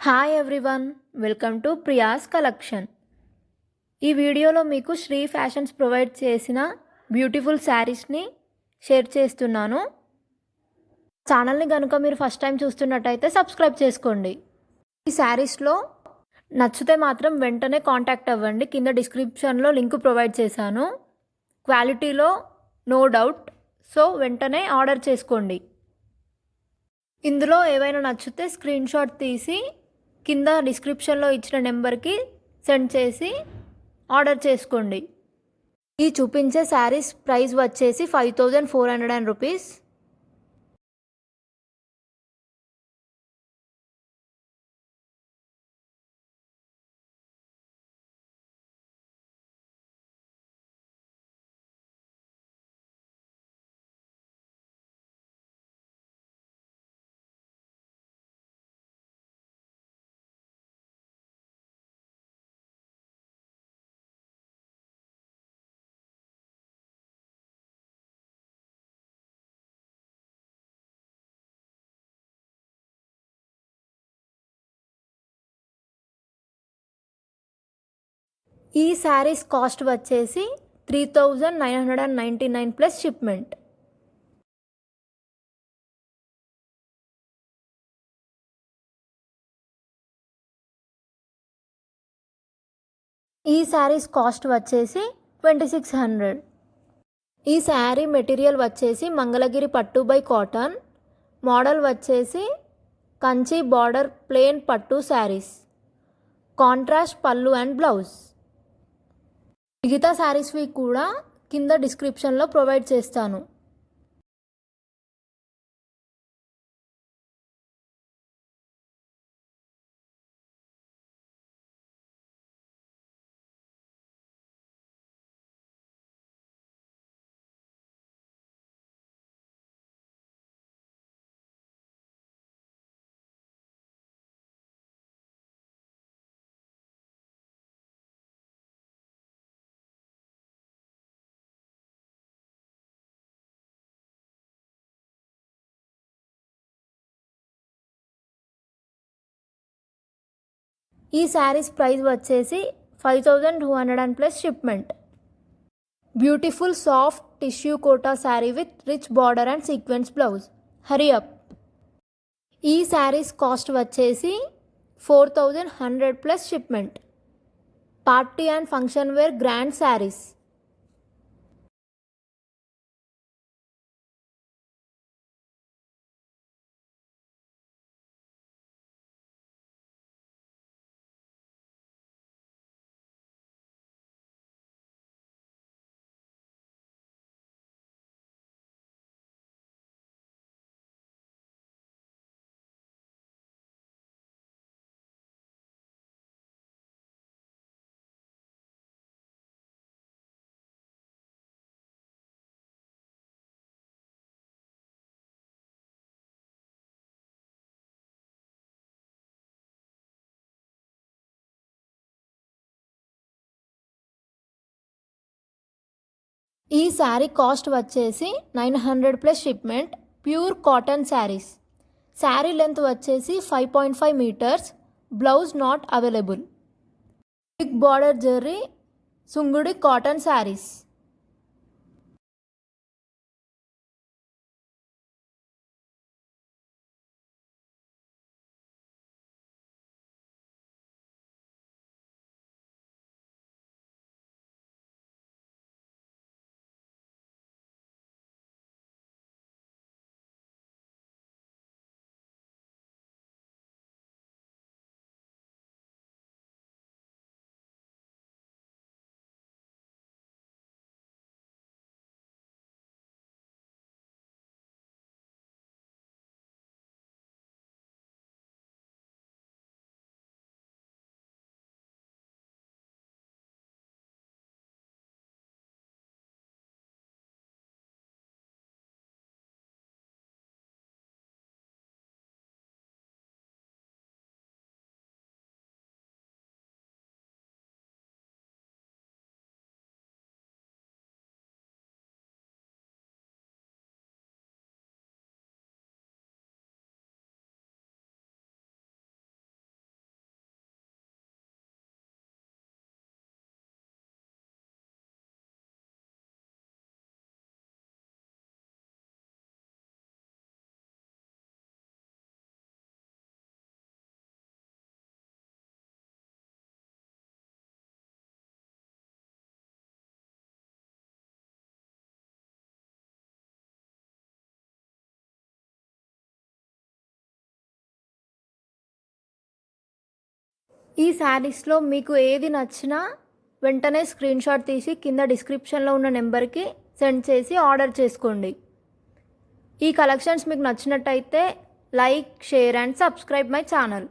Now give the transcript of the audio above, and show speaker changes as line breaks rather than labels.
Hi everyone, welcome to Priya's collection. ఈ వీడియోలో మీకు శ్రీ ఫ్యాషన్స్ ప్రొవైడ్ చేసిన బ్యూటిఫుల్ శారీస్ని షేర్ చేస్తున్నాను. ఛానల్ని కనుక మీరు ఫస్ట్ టైం చూస్తున్నట్టయితే సబ్స్క్రైబ్ చేసుకోండి. ఈ శారీస్లో నచ్చితే మాత్రం వెంటనే కాంటాక్ట్ అవ్వండి. కింద డిస్క్రిప్షన్లో లింక్ ప్రొవైడ్ చేశాను. క్వాలిటీలో నో డౌట్, సో వెంటనే ఆర్డర్ చేసుకోండి. ఇందులో ఏవైనా నచ్చితే స్క్రీన్ షాట్ తీసి కింద డిస్క్రిప్షన్లో ఇచ్చిన నెంబర్కి సెండ్ చేసి ఆర్డర్ చేసుకోండి. ఈ చూపించే శారీస్ ప్రైస్ వచ్చేసి 5400 రూపీస్. ఈ శారీస్ కాస్ట్ వచ్చేసి 3999 ప్లస్ షిప్మెంట్. ఈ శారీస్ కాస్ట్ వచ్చేసి 2600. ఈ శారీ మెటీరియల్ వచ్చేసి మంగళగిరి పట్టు బై కాటన్. మోడల్ వచ్చేసి కంచి బార్డర్ ప్లెయిన్ పట్టు శారీస్, కాంట్రాస్ట్ పళ్ళు అండ్ బ్లౌజ్. మిగతా శారీస్వి కూడా కింద డిస్క్రిప్షన్లో ప్రొవైడ్ చేస్తాను. ఈ శారీస్ ప్రైస్ వచ్చేసి 5200 plus shipment. Beautiful soft tissue Kota sari with rich border and sequence blouse. Hurry up. ఈ శారీస్ కాస్ట్ వచ్చేసి 4100 plus shipment. Party and function wear grand saris. ఈ శారీ కాస్ట్ వచ్చేసి 900 plus shipment. Pure cotton saris. Sari length వచ్చేసి 5.5 metres. Blouse not available. Big border zari Sungudi cotton saris. ఈ శారీస్లో మీకు ఏది నచ్చినా వెంటనే స్క్రీన్ షాట్ తీసి కింద డిస్క్రిప్షన్లో ఉన్న నెంబర్కి సెండ్ చేసి ఆర్డర్ చేసుకోండి. ఈ కలెక్షన్స్ మీకు నచ్చినట్టయితే like, share and subscribe my channel.